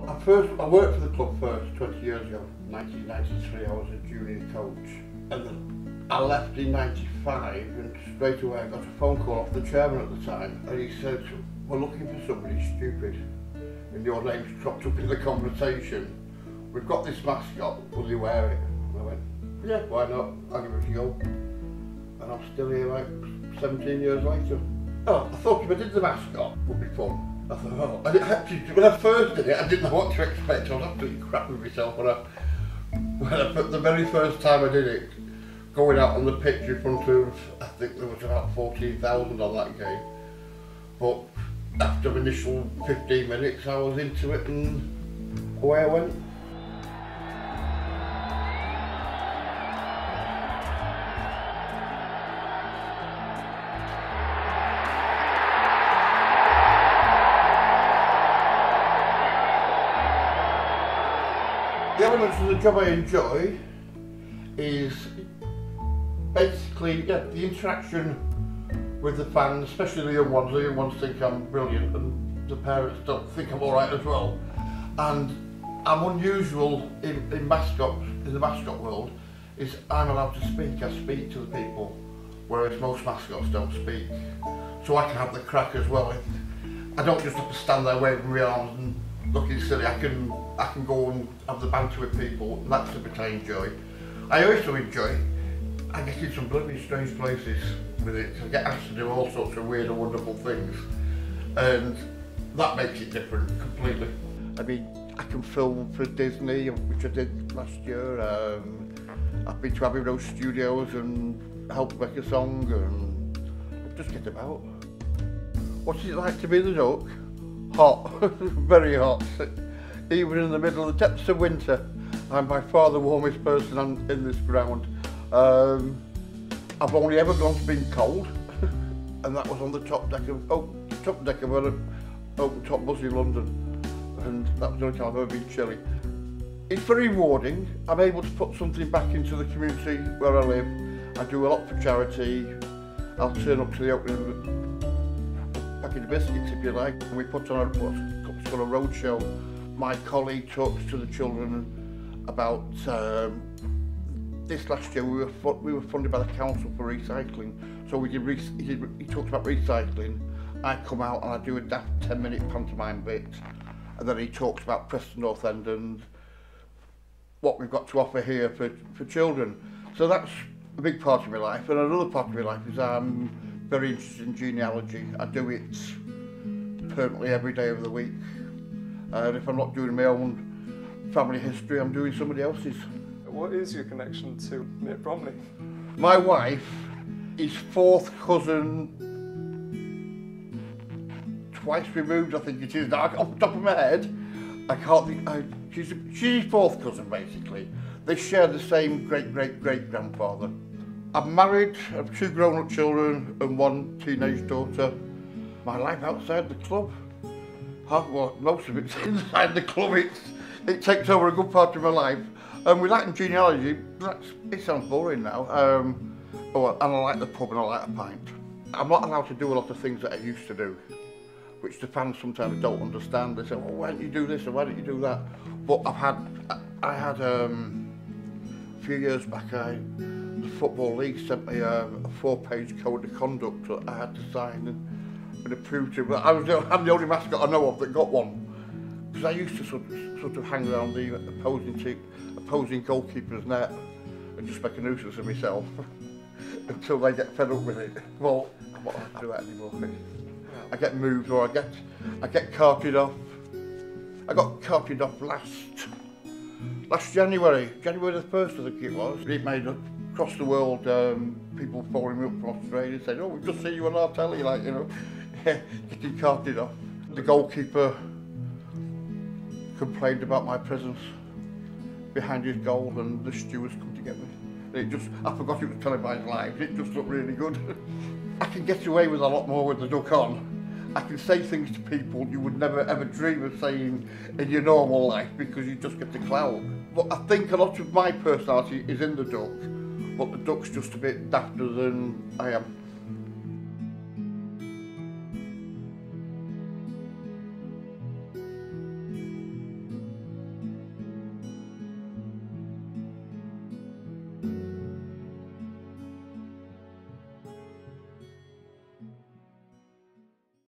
I worked for the club first 20 years ago. 1993 I was a junior coach, and then I left in 95, and straight away I got a phone call off the chairman at the time, and he said, "We're looking for somebody stupid, and your name's cropped up in the conversation. We've got this mascot, will you wear it?" And I went, "Yeah, why not? I'll give it a go." And I'm still here like 17 years later. Oh, I thought if I did the mascot, it would be fun. I thought, oh, when I first did it, I didn't know what to expect. I was absolutely crap with myself the very first time I did it, going out on the pitch in front of, I think there was about 14,000 on that game. But after the initial 15 minutes, I was into it and away I went. The elements of the job I enjoy is basically the interaction with the fans, especially the young ones. The young ones think I'm brilliant and the parents don't think I'm alright as well. And I'm unusual in Mascot, in the mascot world, is I'm allowed to speak. I speak to the people, whereas most mascots don't speak. So I can have the crack as well. I don't just have to stand there waving my arms and looking silly. I can go and have the banter with people, and that's the bit I enjoy. I also enjoy, I get in some bloody strange places with it. I get asked to do all sorts of weird and wonderful things, and that makes it different completely. I mean, I can film for Disney, which I did last year. I've been to Abbey Road Studios and helped make a song, and just get about. What's it like to be the duck? Hot, very hot. Even in the middle of the depths of winter, I'm by far the warmest person in this ground. I've only ever gone to being cold, and that was on the top deck of an open top bus in London, and that was the only time I've ever been chilly. It's very rewarding. I'm able to put something back into the community where I live. I do a lot for charity. I'll turn up to the opening of packet of biscuits, if you like, and we put on what's called a road show. My colleague talks to the children about this last year. We were funded by the council for recycling, so he talked about recycling. I come out and I do a daft 10-minute pantomime bit, and then he talks about Preston North End and what we've got to offer here for children. So that's a big part of my life, and another part of my life is very interested in genealogy. I do it permanently every day of the week. And if I'm not doing my own family history, I'm doing somebody else's. What is your connection to Mitt Bromley? My wife is fourth cousin, twice removed, I think it is. Now, off the top of my head, I can't think. She's fourth cousin, basically. They share the same great-great-great-grandfather. I'm married, I have 2 grown-up children and 1 teenage daughter. My life outside the club, well, most of it's inside the club. It takes over a good part of my life. And with that and genealogy, it sounds boring now. And I like the pub and I like a pint. I'm not allowed to do a lot of things that I used to do, which the fans sometimes don't understand. They say, "Well, why don't you do this or why don't you do that?" But I had a few years back, the Football League sent me a 4-page code of conduct that I had to sign and approve to. But I'm the only mascot I know of that got one, because I used to sort of hang around the opposing goalkeeper's net and just make a nuisance of myself until they get fed up with it. Well, I'm not allowed to do that anymore. I get moved or I get carted off. I got carted off last January the 1st, I think it was. It made across the world, people phoning me up from Australia saying, "Oh, we've just seen you on our telly," like, you know, getting carted off. The goalkeeper complained about my presence behind his goal, and the stewards come to get me. I forgot it was televised live. It just looked really good. I can get away with a lot more with the duck on. I can say things to people you would never ever dream of saying in your normal life because you just get the clout. But I think a lot of my personality is in the duck, but the duck's just a bit dafter than I am. you.